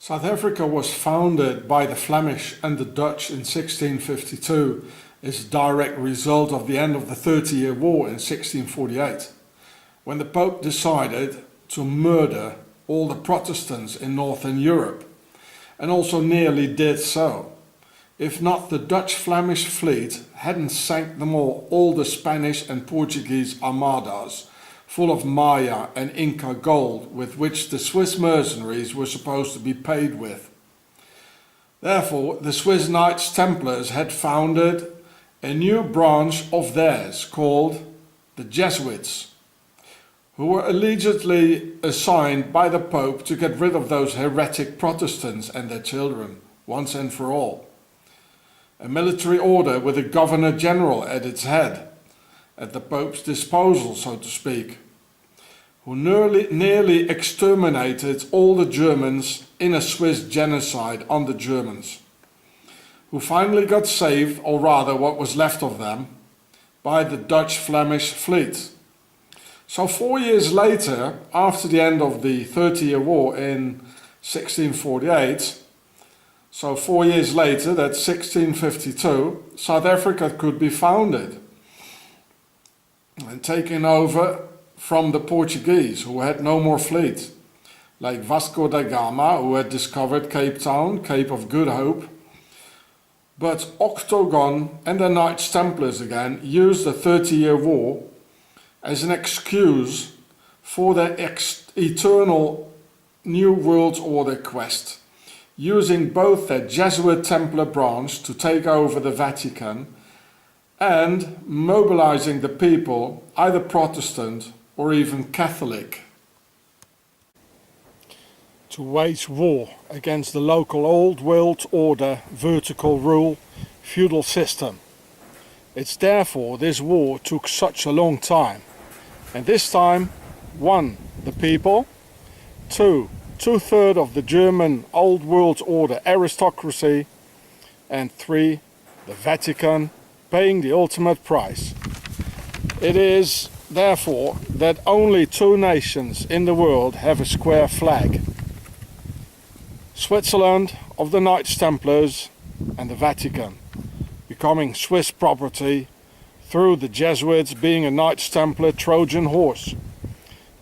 South Africa was founded by the Flemish and the Dutch in 1652 as a direct result of the end of the 30-Year War in 1648, when the Pope decided to murder all the Protestants in Northern Europe, and also nearly did so. If not the Dutch-Flemish fleet hadn't sank them all the Spanish and Portuguese armadas, full of Maya and Inca gold with which the Swiss mercenaries were supposed to be paid with. Therefore, the Swiss Knights Templars had founded a new branch of theirs called the Jesuits, who were allegedly assigned by the Pope to get rid of those heretic Protestants and their children, once and for all. A military order with a Governor General at its head, at the Pope's disposal, so to speak, who nearly exterminated all the Germans in a Swiss genocide on the Germans, who finally got saved, or rather what was left of them, by the Dutch-Flemish fleet. So 4 years later, after the end of the 30-Year War in 1648, so 4 years later, that's 1652, South Africa could be founded and taken over from the Portuguese, who had no more fleet, like Vasco da Gama, who had discovered Cape Town, Cape of Good Hope. But Octagon and the Knights Templars again used the 30-Year War as an excuse for their eternal New World Order quest, using both their Jesuit Templar branch to take over the Vatican and mobilizing the people, either Protestant or even Catholic, to wage war against the local Old World Order vertical rule feudal system. It's therefore this war took such a long time. And this time, 1. the people, 2. two-thirds of the German Old World Order aristocracy, and 3. the Vatican, paying the ultimate price. It is therefore that only 2 nations in the world have a square flag: Switzerland of the Knights Templars and the Vatican, becoming Swiss property through the Jesuits being a Knights Templar Trojan horse.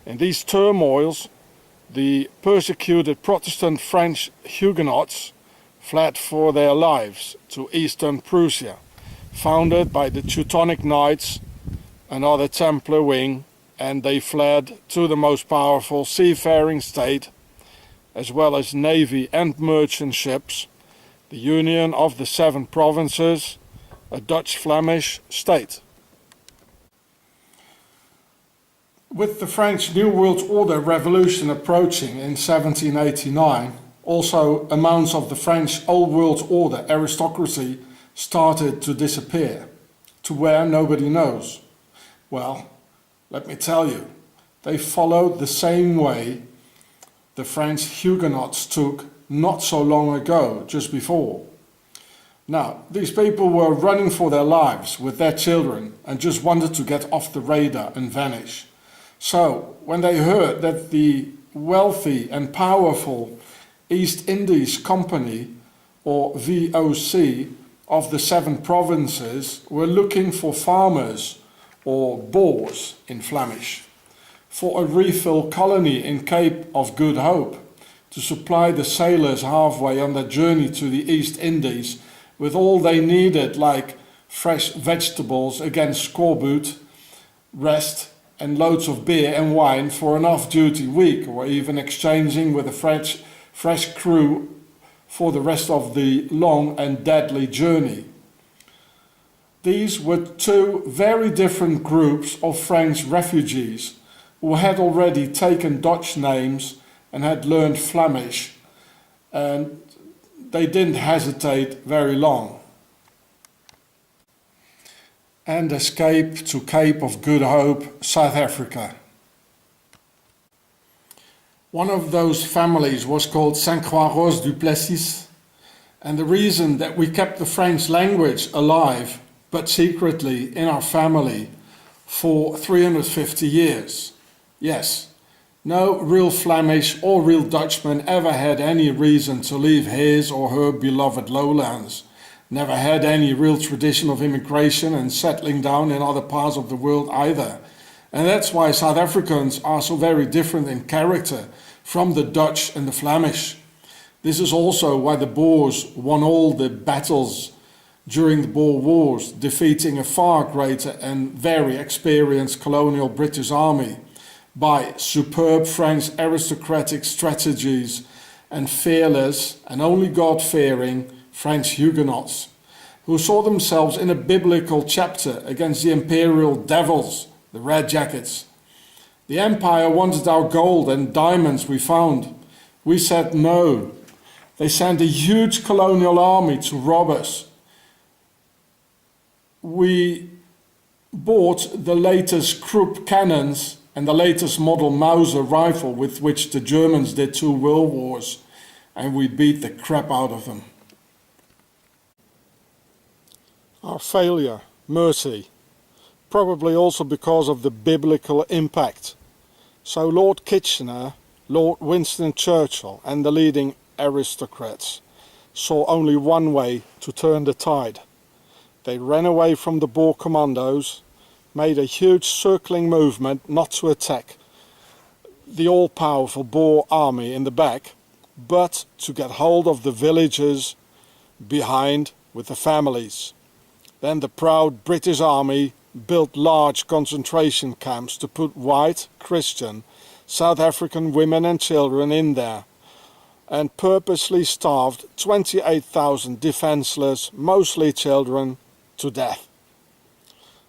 In these turmoils, the persecuted Protestant French Huguenots fled for their lives to Eastern Prussia, founded by the Teutonic Knights, another Templar wing, and they fled to the most powerful seafaring state, as well as navy and merchant ships, the Union of the Seven Provinces, a Dutch-Flemish state. With the French New World Order revolution approaching in 1789, also amounts of the French Old World Order aristocracy started to disappear. To where, nobody knows. Well, let me tell you, they followed the same way the French Huguenots took not so long ago, just before. Now, these people were running for their lives with their children and just wanted to get off the radar and vanish. So, when they heard that the wealthy and powerful East Indies Company, or VOC, of the 7 provinces were looking for farmers, or boers in Flemish, for a refill colony in Cape of Good Hope, to supply the sailors halfway on their journey to the East Indies with all they needed, like fresh vegetables against scorbut, rest, and loads of beer and wine for an off-duty week, or even exchanging with a fresh crew for the rest of the long and deadly journey. These were 2 very different groups of French refugees who had already taken Dutch names and had learned Flemish, and they didn't hesitate very long and escaped to Cape of Good Hope, South Africa. One of those families was called Saint-Croix du Plessis, and the reason that we kept the French language alive, but secretly in our family, for 350 years, yes, No real Flemish or real Dutchman ever had any reason to leave his or her beloved lowlands, never had any real tradition of immigration and settling down in other parts of the world either. And that's why South Africans are so very different in character from the Dutch and the Flemish. This is also why the Boers won all the battles during the Boer Wars, defeating a far greater and very experienced colonial British army by superb French aristocratic strategies and fearless and only God-fearing French Huguenots, who saw themselves in a biblical chapter against the imperial devils, the Red Jackets. The Empire wanted our gold and diamonds we found. We said no. They sent a huge colonial army to rob us. We bought the latest Krupp cannons and the latest model Mauser rifle with which the Germans did 2 world wars, and we beat the crap out of them. Our failure, mercy, probably also because of the biblical impact. So Lord Kitchener, Lord Winston Churchill and the leading aristocrats saw only one way to turn the tide. They ran away from the Boer commandos, made a huge circling movement not to attack the all-powerful Boer army in the back, but to get hold of the villages behind with the families. Then the proud British army built large concentration camps to put white, Christian, South African women and children in there, and purposely starved 28,000 defenseless, mostly children, to death.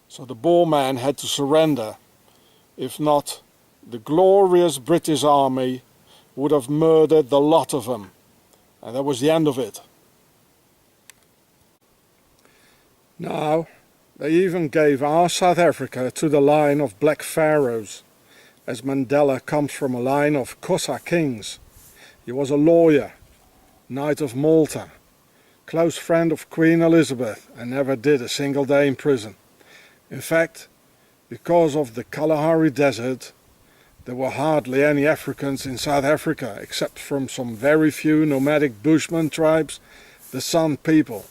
So the Boer man had to surrender. If not, the glorious British army would have murdered the lot of them. And that was the end of it. Now, they even gave our South Africa to the line of Black Pharaohs, as Mandela comes from a line of Xhosa kings. He was a lawyer, Knight of Malta, close friend of Queen Elizabeth, and never did a single day in prison. In fact, because of the Kalahari Desert, there were hardly any Africans in South Africa, except from some very few nomadic Bushman tribes, the San people,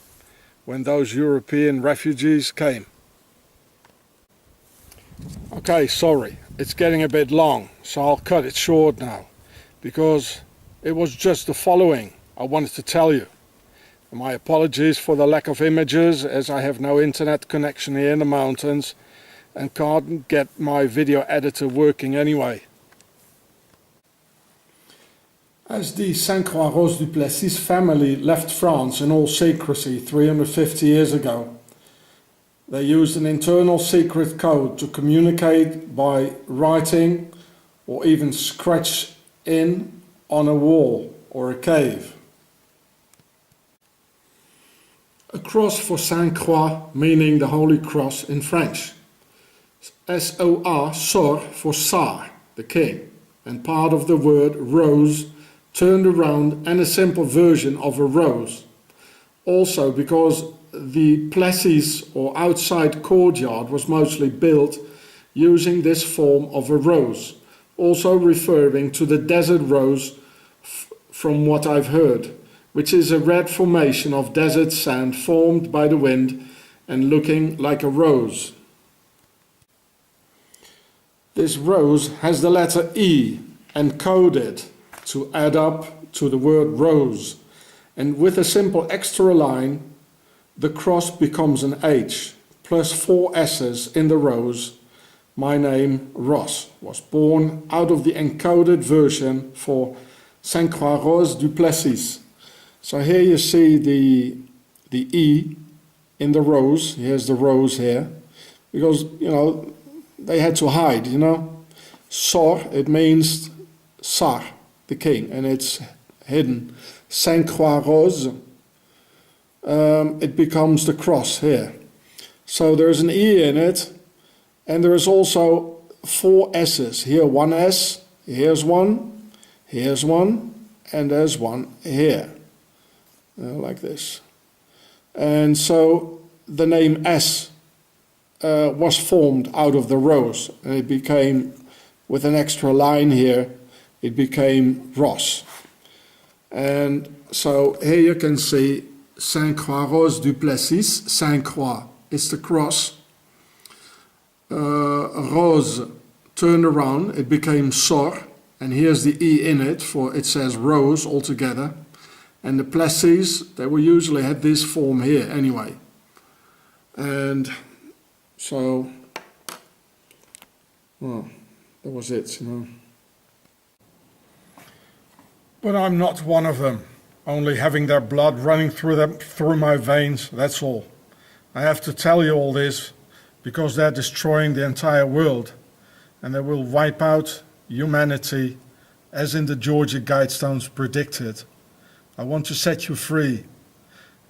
when those European refugees came. Okay, sorry, it's getting a bit long, so I'll cut it short now, because it was just the following I wanted to tell you. My apologies for the lack of images, as I have no internet connection here in the mountains and can't get my video editor working anyway. As the Saint Croix du Plessis family left France in all secrecy 350 years ago, they used an internal secret code to communicate by writing or even scratch in on a wall or a cave. A cross for Saint Croix, meaning the Holy Cross in French. S-O-R, Sor, for Tsar, the king, and part of the word rose turned around and a simple version of a rose. Also because the Plessis or outside courtyard was mostly built using this form of a rose, also referring to the desert rose from what I've heard, which is a red formation of desert sand formed by the wind and looking like a rose. This rose has the letter E encoded to add up to the word rose, and with a simple extra line, the cross becomes an H, plus 4 S's in the rose. My name, Ross, was born out of the encoded version for Saint Croix du Plessis. So here you see the E in the rose. Here's the rose here, because, they had to hide, Sor, it means Tsar, the king, and it's hidden. Saint Croix Rose, it becomes the cross here. So there's an E in it, and there is also 4 S's. Here 1 S, here's one, and there's one here. Like this. And so the name S was formed out of the rose, and it became with an extra line here, it became Ross. And so here you can see Sainte-Croix, Rose du Plessis, Sainte-Croix is the cross. Rose turned around, it became Sor, and here's the E in it, for it says Rose altogether. And the Plessis, they were usually had this form here anyway. And so, well, that was it, you know. But I'm not one of them, only having their blood running through my veins, that's all. I have to tell you all this because they're destroying the entire world, and they will wipe out humanity as in the Georgia Guidestones predicted. I want to set you free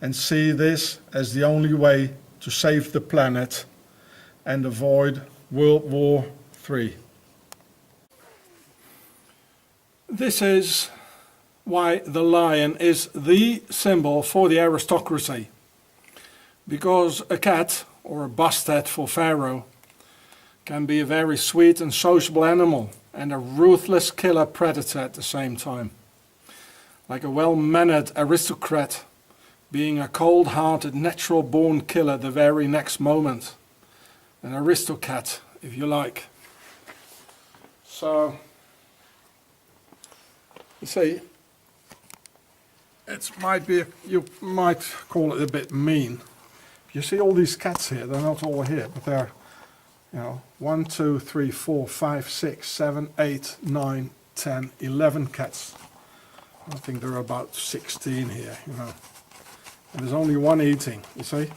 and see this as the only way to save the planet and avoid World War III. This is why the lion is the symbol for the aristocracy. Because a cat, or a bastard for Pharaoh, can be a very sweet and sociable animal and a ruthless killer predator at the same time. Like a well-mannered aristocrat being a cold-hearted natural-born killer the very next moment. An aristocat, if you like. So, you see, you might call it a bit mean. You see all these cats here, they're not all here, but they're, 1, 2, 3, 4, 5, 6, 7, 8, 9, 10, 11 cats. I think there are about 16 here, And there's only one eating, you see.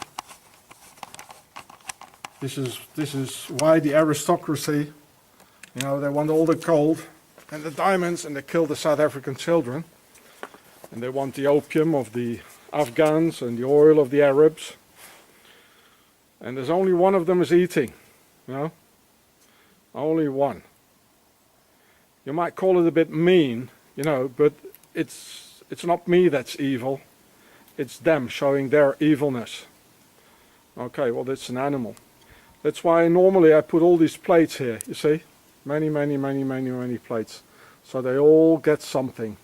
This is why the aristocracy, they want all the gold and the diamonds, and they kill the South African children. And they want the opium of the Afghans and the oil of the Arabs. And there's only one of them is eating, Only one. You might call it a bit mean, but it's not me that's evil. It's them showing their evilness. Okay, well, that's an animal. That's why normally I put all these plates here, you see? Many, many, many, many, many plates. So they all get something.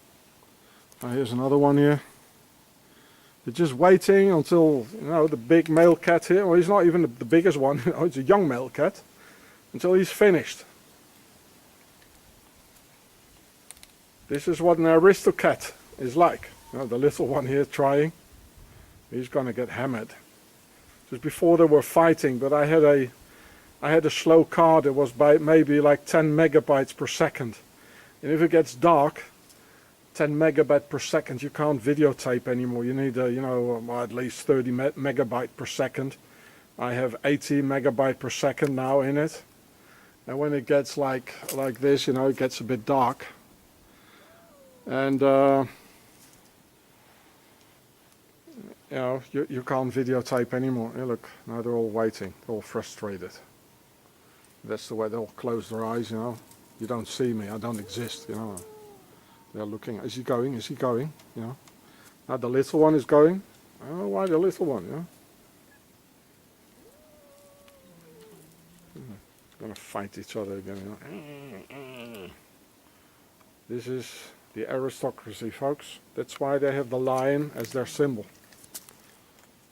Here's another one here. They're just waiting until, the big male cat here, well, he's not even the biggest one, it's a young male cat, until he's finished. This is what an aristocat is like. The little one here trying, he's going to get hammered. Just before they were fighting, but I had a slow card that was by maybe like 10 megabytes per second. And if it gets dark, 10 megabyte per second, you can't videotape anymore. You need at least 30 megabyte per second. I have 80 megabyte per second now in it. And when it gets like this, it gets a bit dark. And you can't videotape anymore. Look, now they're all waiting, they're all frustrated. That's the way they'll close their eyes, You don't see me, I don't exist, They're looking, is he going, is he going, Now the little one is going. Oh, why the little one, It's going to fight each other again, This is the aristocracy, folks. That's why they have the lion as their symbol.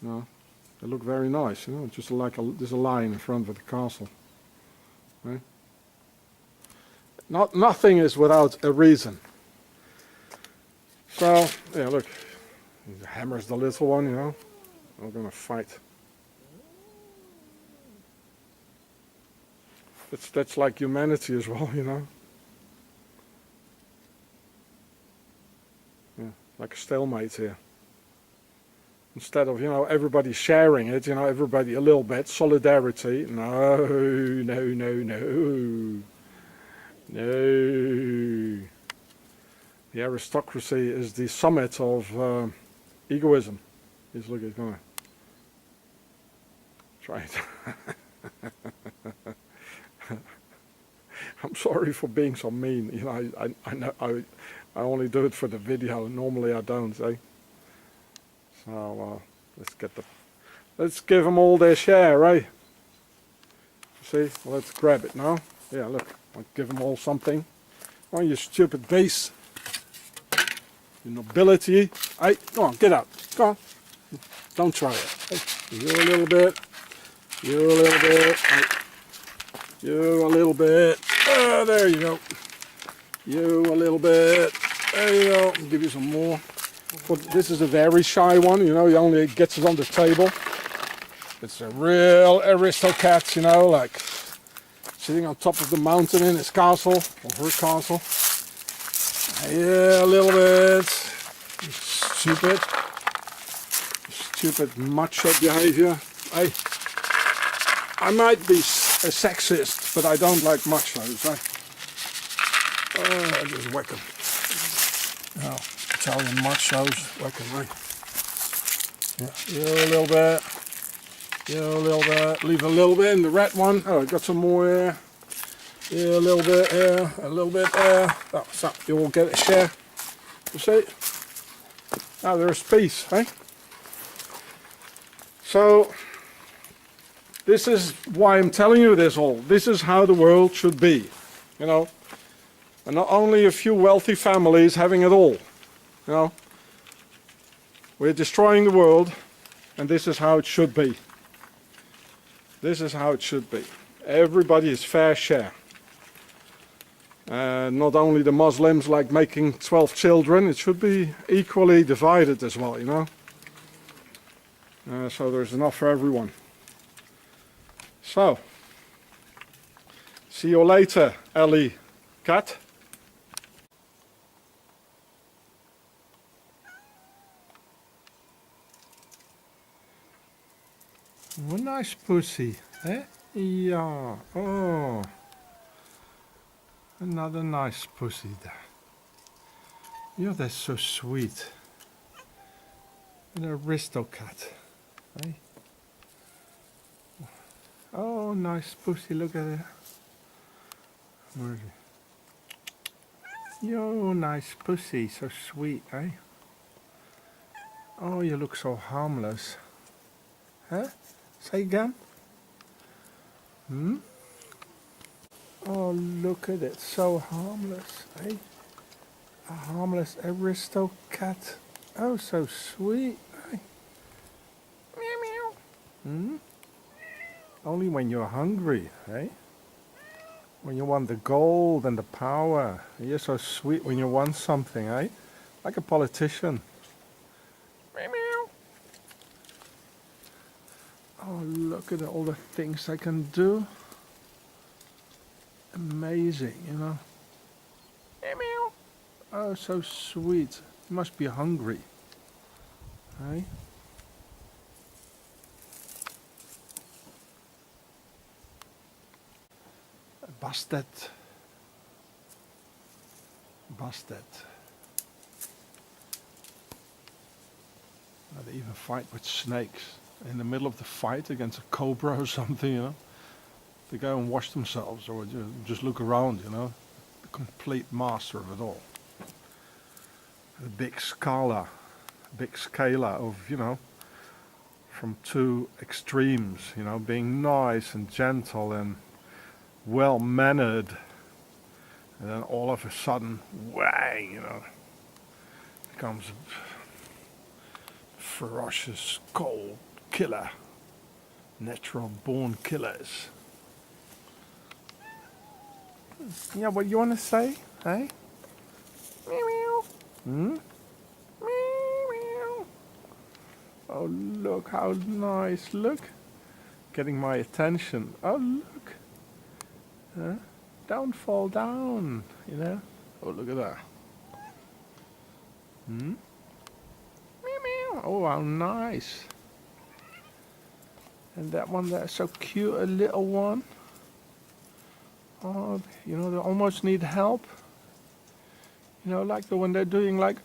They look very nice, just like there's a lion in front of the castle. Right? Nothing is without a reason. So, yeah, look, he hammers the little one, We're going to fight. That's like humanity as well, Yeah, like a stalemate here. Instead of, everybody sharing it, everybody a little bit, solidarity. No, no, no, no. No. The aristocracy is the summit of egoism. Look, he's going to try it. I'm sorry for being so mean. I know I only do it for the video. Normally I don't, eh? So let's give them all their share, eh? See, let's grab it now. Yeah, look, I'll give them all something. Oh, you stupid beast. You nobility. Hey, go on, get out. Go on. Don't try it. Hey, you a little bit. You a little bit. Hey. You a little bit. There you go. You a little bit. There you go. I'll give you some more. But this is a very shy one, you know, he only gets it on the table. It's a real aristocrat, you know, like sitting on top of the mountain in his castle, or her castle. Yeah, a little bit. Stupid. Stupid macho behavior. I might be a sexist, but I don't like machos. I just whack them. Oh, Italian machos, whack them, right? Yeah, you a little bit. You a little bit. Leave a little bit in the red one. Oh, I got some more here. Yeah, a little bit here, a little bit there. Oh, so you all get a share. You see? Now there's peace, eh? So, this is why I'm telling you this all. This is how the world should be, you know. And not only a few wealthy families having it all, you know. We're destroying the world, and this is how it should be. This is how it should be. Everybody is fair share. Not only the Muslims like making 12 children, it should be equally divided as well, you know. So there's enough for everyone. So, see you later, Ellie Cat. What a nice pussy, eh? Yeah, oh. Another nice pussy there. Yeah, that's so sweet. An aristocrat, eh? Oh, nice pussy, look at it. Where is it? Yo, nice pussy, so sweet, eh? Oh, you look so harmless. Huh? Say again? Hmm? Oh, look at it, so harmless, eh? A harmless aristocrat. Oh, so sweet, eh? Meow meow. Hmm? Only when you're hungry, eh? When you want the gold and the power. You're so sweet when you want something, eh? Like a politician. Meow meow. Oh, look at all the things I can do. Amazing, you know. Meow meow. Oh, so sweet. You must be hungry. Hey? Bastard. Bastard. They even fight with snakes. In the middle of the fight against a cobra or something, you know. They go and wash themselves or just look around, you know. The complete master of it all. A big scala of, you know, from two extremes, you know, being nice and gentle and well-mannered. And then all of a sudden, whang, you know, becomes a ferocious, cold killer. Natural born killers. Yeah, what you want to say, hey? Meow meow. Hmm? Meow meow. Oh, look how nice, look. Getting my attention. Oh, look. Huh? Don't fall down, you know. Oh, look at that. Hmm? Meow meow. Oh, how nice. And that one that's so cute, a little one. Oh, you know, they almost need help. You know, like the one they're doing like,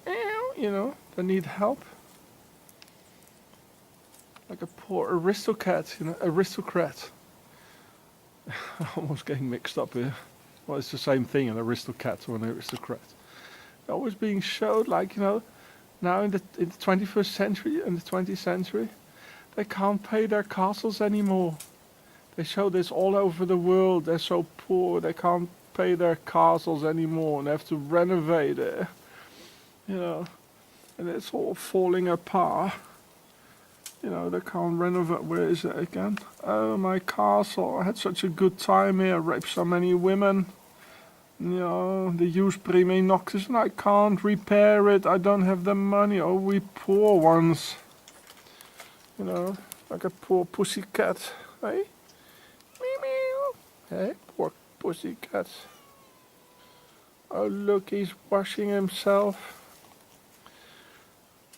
you know, they need help. Like a poor aristocrat, you know, aristocrat. Almost getting mixed up here. Well, it's the same thing, an aristocrat or an aristocrat. They're always being showed like, you know, now in the 21st century and the 20th century, they can't pay their castles anymore. They show this all over the world. They're so poor, they can't pay their castles anymore and have to renovate it, you know, and it's all falling apart. You know, they can't renovate. Where is it again? Oh, my castle. I had such a good time here. I raped so many women. You know, the use prime noctis, and I can't repair it. I don't have the money. Oh, we poor ones. You know, like a poor pussycat. Hey? Meow meow. Hey, poor pussycat. Oh, look, he's washing himself.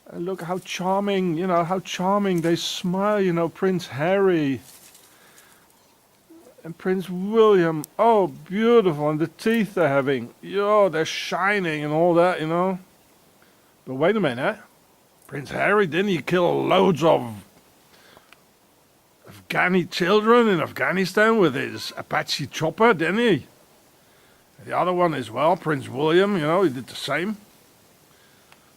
And look how charming, you know, how charming they smile, you know, Prince Harry and Prince William. Oh, beautiful, and the teeth they're having. Yo, they're shining and all that, you know. But wait a minute, Prince Harry, didn't he kill loads of Afghani children in Afghanistan with his Apache chopper, didn't he? The other one as well, Prince William, you know, he did the same.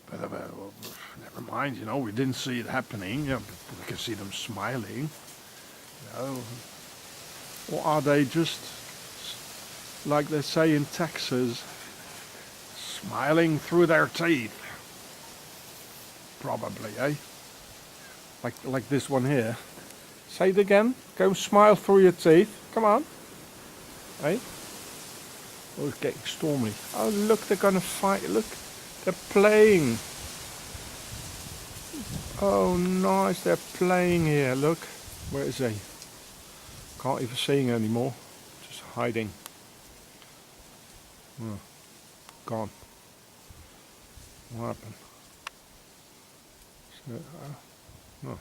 But never mind, you know, we didn't see it happening. Yeah, but we can see them smiling. You know. Or are they just, like they say in Texas, smiling through their teeth? Probably, eh? Like this one here. Say it again. Go smile through your teeth. Come on. Eh? Oh, it's getting stormy. Oh, look, they're gonna fight. Look, they're playing. Oh, nice, they're playing here. Look, where is he? Can't even see him anymore. Just hiding. Oh, gone. What happened? No.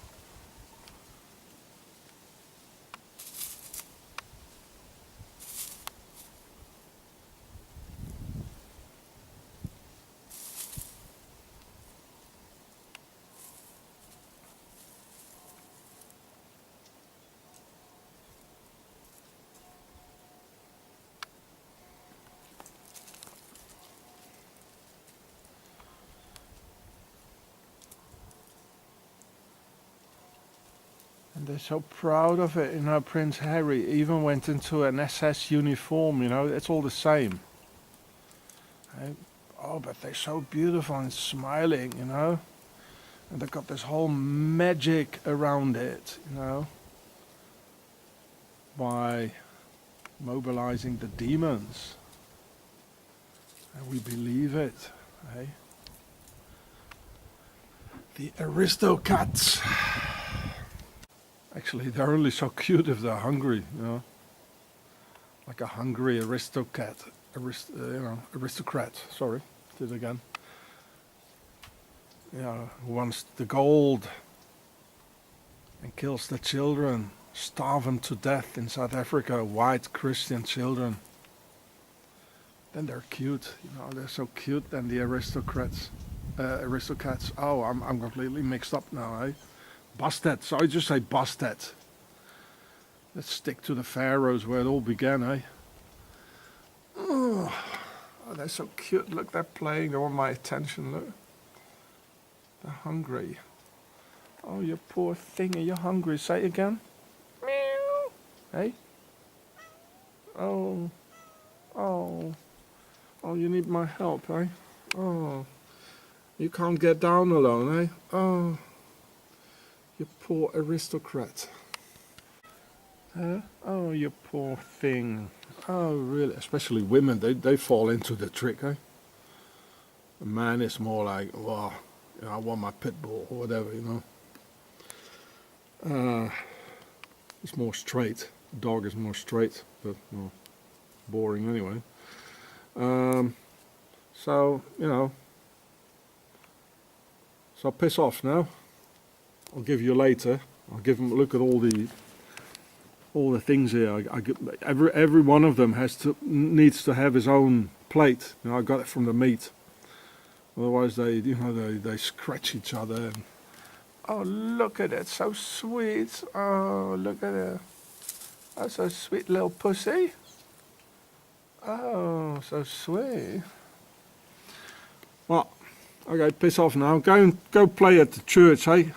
And they're so proud of it, you know. Prince Harry even went into an SS uniform, you know. It's all the same. Oh, but they're so beautiful and smiling, you know. And they've got this whole magic around it, you know. By mobilizing the demons. And we believe it, eh? The Aristocats. Actually, they're only so cute if they're hungry, you know. Like a hungry aristocrat, aristocrat. Sorry, did it again. Yeah, who wants the gold and kills the children, starve them to death in South Africa. White Christian children. Then they're cute, you know. They're so cute. Then the aristocrats. Oh, I'm completely mixed up now, eh? Bastet, so I just say Bastet. Let's stick to the pharaohs where it all began, eh? Oh, they're so cute. Look, they're playing. They want my attention, look. They're hungry. Oh, you poor thing. Are you hungry? Say it again. Meow. Hey? Oh. Oh. Oh, you need my help, eh? Oh. You can't get down alone, eh? Oh. You poor aristocrat. Huh? Oh, you poor thing. Oh, really? Especially women, they fall into the trick, eh? A man is more like, well, you know, I want my pit bull or whatever, you know. It's more straight. The dog is more straight, but well, boring anyway. So, you know. So piss off now. I'll give you later. I'll give them. Look at all the things here. Every one of them needs to have his own plate. You know, I got it from the meat. Otherwise, they scratch each other. And, oh, look at it, so sweet. Oh, look at it. Oh, so sweet little pussy. Oh, so sweet. Well, okay, piss off now. Go play at the church, hey?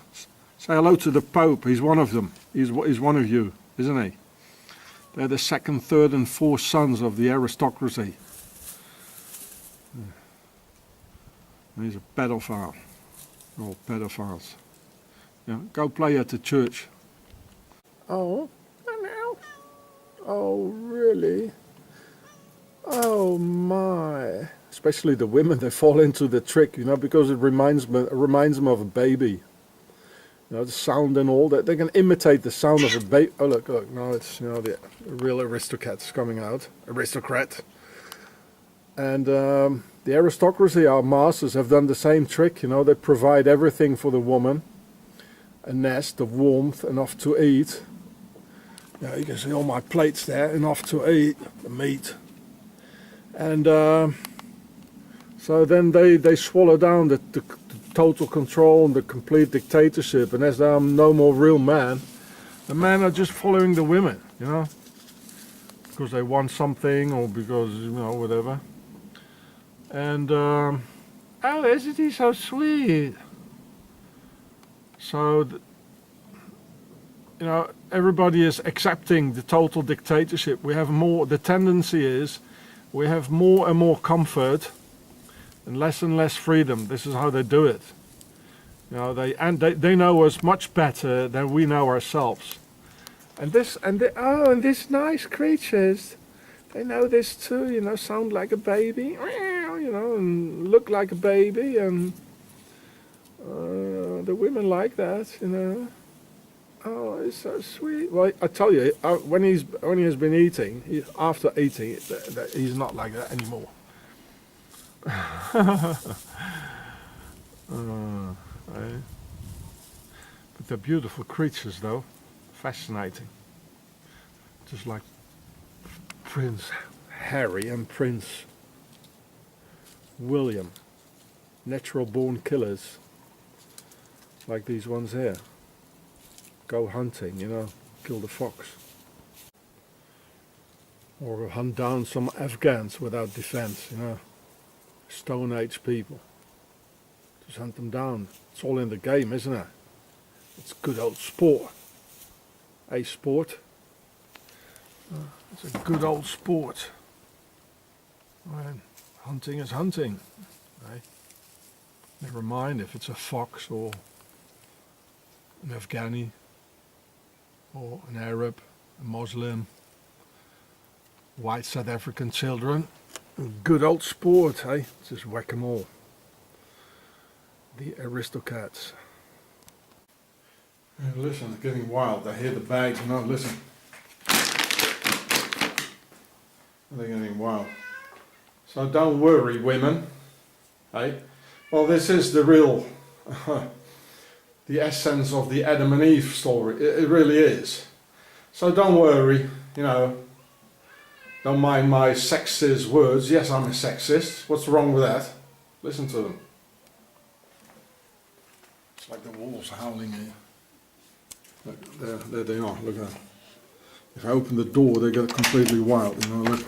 Say hello to the Pope. He's one of them. He's one of you, isn't he? They're the second, third and fourth sons of the aristocracy. He's a pedophile. They're all pedophiles. Yeah, go play at the church. Oh, no. Oh, really? Oh my! Especially the women, they fall into the trick, you know, because it reminds them of a baby. You know, the sound and all that. They can imitate the sound of a baby. Oh look, look! Now it's, you know, the real aristocrat's coming out. Aristocrat. And the aristocracy, our masters, have done the same trick. You know, they provide everything for the woman: a nest, the warmth, enough to eat. Yeah, you can see all my plates there, enough to eat, the meat. And so then they swallow down the total control and the complete dictatorship. And as there are no more real men, the men are just following the women, you know, because they want something or because, you know, whatever. And oh, isn't he so sweet? So, you know, everybody is accepting the total dictatorship. We have more. The tendency is we have more and more comfort and less freedom. This is how they do it. You know, they know us much better than we know ourselves. And these nice creatures, they know this too. You know, sound like a baby, you know, and look like a baby, and the women like that, you know. Oh, it's so sweet. Well, I tell you, when he has been eating, after eating, he's not like that anymore. But they're beautiful creatures, though. Fascinating. Just like Prince Harry and Prince William. Natural born killers. Like these ones here. Go hunting, you know, kill the fox. Or hunt down some Afghans without defense, you know. Stone Age people. Just hunt them down. It's all in the game, isn't it? It's good old sport. A sport. It's a good old sport. And hunting is hunting. Right? Never mind if it's a fox or an Afghani, or an Arab, a Muslim, white South African children. Good old sport, hey? Just whack them all. The aristocrats. Hey, listen, it's getting wild. I hear the bags, you know, listen. They're getting wild. So don't worry, women. Hey? Well, this is the real, the essence of the Adam and Eve story. It really is. So don't worry, you know. Don't mind my sexist words. Yes, I'm a sexist. What's wrong with that? Listen to them. It's like the wolves howling here. Look, there they are. Look at that. If I open the door, they get completely wild. You know, look.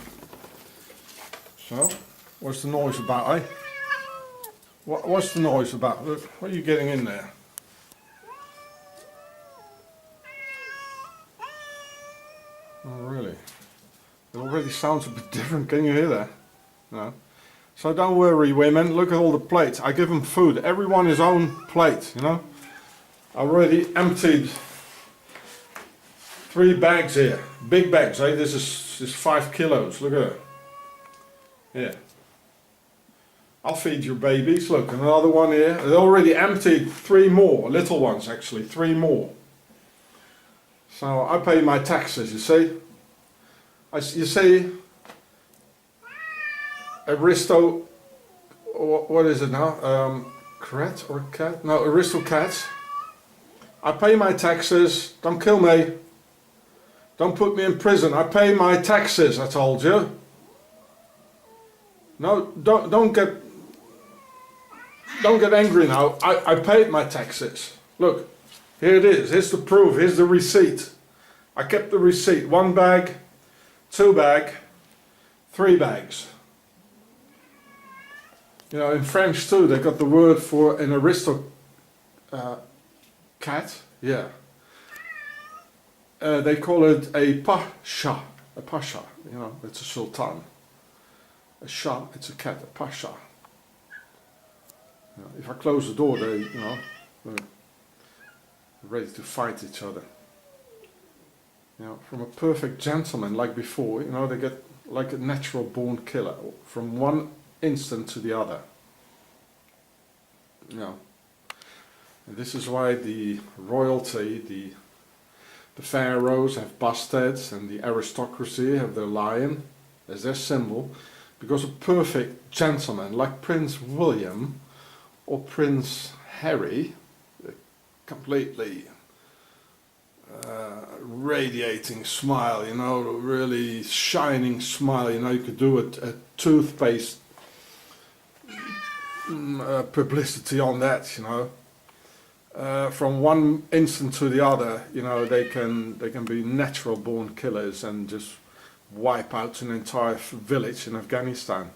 So, what's the noise about, eh? What's the noise about? Look, what are you getting in there? Oh, really? It already sounds a bit different. Can you hear that? No. So don't worry, women. Look at all the plates. I give them food. Everyone his own plate, you know. I already emptied 3 bags here. Big bags, eh? This is 5 kilos. Look at it. Yeah. I'll feed your babies. Look, another one here. I already emptied 3 more. Little ones, actually. 3 more. So I pay my taxes, you see. You see, what is it now? Crat or cat? No, aristocrats. I pay my taxes. Don't kill me. Don't put me in prison. I pay my taxes, I told you. No, don't get angry now. I paid my taxes. Look, here it is. Here's the proof. Here's the receipt. I kept the receipt. 1 bag. 2 bag, 3 bags. You know, in French too, they got the word for an aristocrat. Yeah. They call it a pasha. a pasha, you know, it's a sultan. A shah, it's a cat, a pasha. You know, if I close the door, they, you know, they're ready to fight each other. You know, from a perfect gentleman like before, you know, they get like a natural born killer from one instant to the other. You know, and this is why the royalty, the pharaohs have bastards and the aristocracy have their lion as their symbol, because a perfect gentleman like Prince William or Prince Harry, a completely radiating smile, you know, really shining smile, you know, you could do a toothpaste publicity on that, you know. From one instant to the other, you know, they can be natural born killers and just wipe out an entire village in Afghanistan,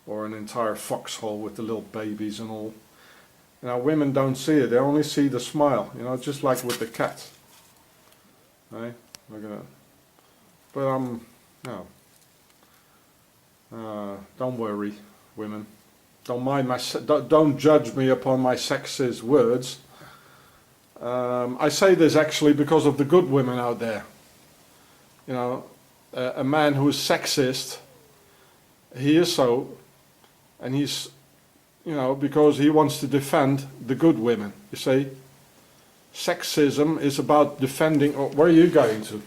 or an entire foxhole with the little babies and all. You know, women don't see it; they only see the smile. You know, just like with the cat. Right? Look at that. But no. Don't worry, women. Don't mind my. Don't judge me upon my sexist words. I say this actually because of the good women out there. You know, a man who is sexist, he is so, and he's, you know, because he wants to defend the good women. You see, sexism is about defending. Or where are you going to?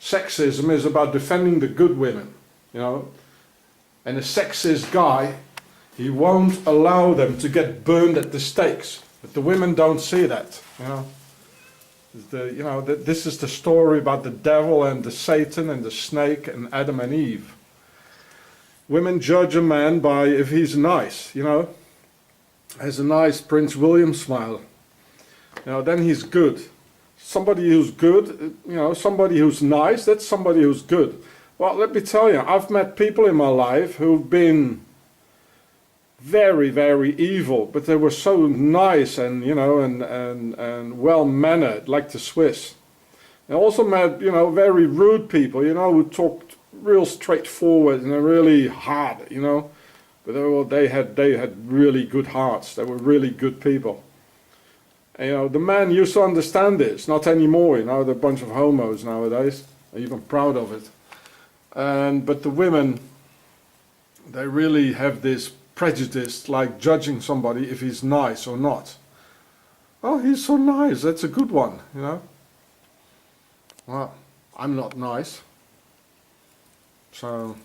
Sexism is about defending the good women. You know, and a sexist guy, he won't allow them to get burned at the stakes. But the women don't see that. You know. This is the story about the devil and the Satan and the snake and Adam and Eve. Women judge a man by if he's nice, you know, has a nice Prince William smile, you know, then he's good. Somebody who's good, you know, somebody who's nice, that's somebody who's good. Well, let me tell you, I've met people in my life who've been very, very evil, but they were so nice and, you know, and well mannered, like the Swiss. I also met, you know, very rude people, you know, who talked real straightforward and really hard, you know, but they had really good hearts. They were really good people. And, you know, the men used to understand this, not anymore. You know, they're a bunch of homos nowadays. I'm even proud of it. But the women, they really have this prejudice, like judging somebody if he's nice or not. Oh, he's so nice, that's a good one, you know. Well, I'm not nice, so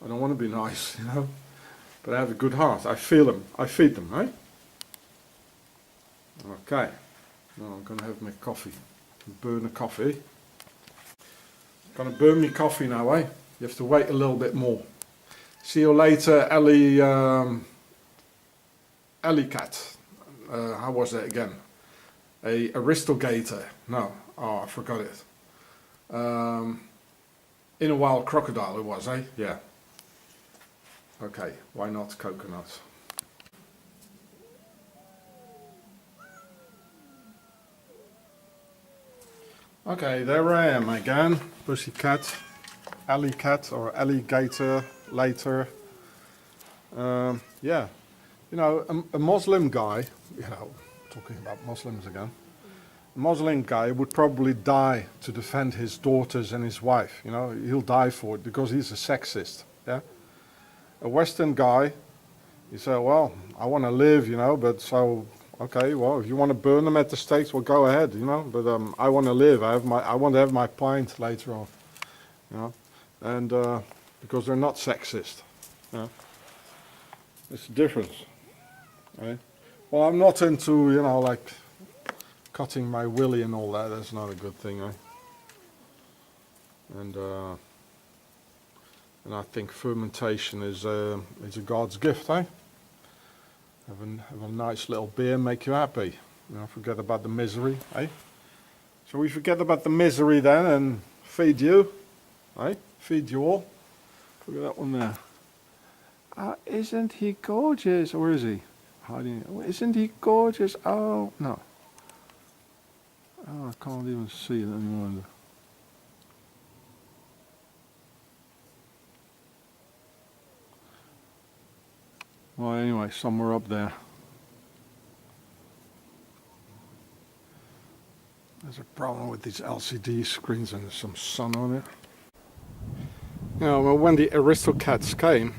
I don't want to be nice, you know. But I have a good heart. I feel them. I feed them, right? Okay. Now I'm going to have my coffee. Burn the coffee. Going to burn my coffee now, eh? You have to wait a little bit more. See you later, Ellie Cat. How was that again? A Aristogator. No. Oh, I forgot it. In a Wild Crocodile it was, eh? Yeah. Okay, why not coconut? Okay, there I am again. Pussycat. Alley cat or alligator later. Yeah. You know, a Muslim guy, you know, talking about Muslims again. A Muslim guy would probably die to defend his daughters and his wife. You know, he'll die for it because he's a sexist. Yeah. A Western guy, he said, well, I want to live, you know, but so, okay, well, if you want to burn them at the stakes, well, go ahead, you know, but I want to live. I want to have my pint later on, you know, and because they're not sexist. Yeah. It's a difference. Right? Well, I'm not into, you know, like cutting my willy and all that. That's not a good thing, eh? And I think fermentation is a God's gift, eh? Have a nice little beer, make you happy. You know, forget about the misery, eh? So we forget about the misery then and feed you, eh? Feed you all. Look at that one there. Isn't he gorgeous? Or is he? Hiding. Isn't he gorgeous? Oh, no. Oh, I can't even see it anymore. Well, anyway, somewhere up there. There's a problem with these LCD screens and there's some sun on it. You know, well, when the Aristocats came,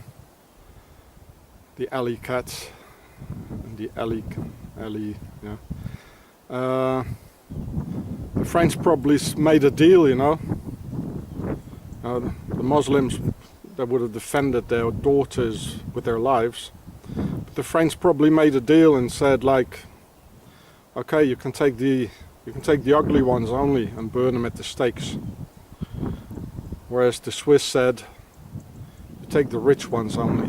the alley cats, and the alley, yeah. The French probably made a deal, you know. The Muslims that would have defended their daughters with their lives, but the French probably made a deal and said, like, okay, you can take the ugly ones only and burn them at the stakes. Whereas the Swiss said, you take the rich ones only.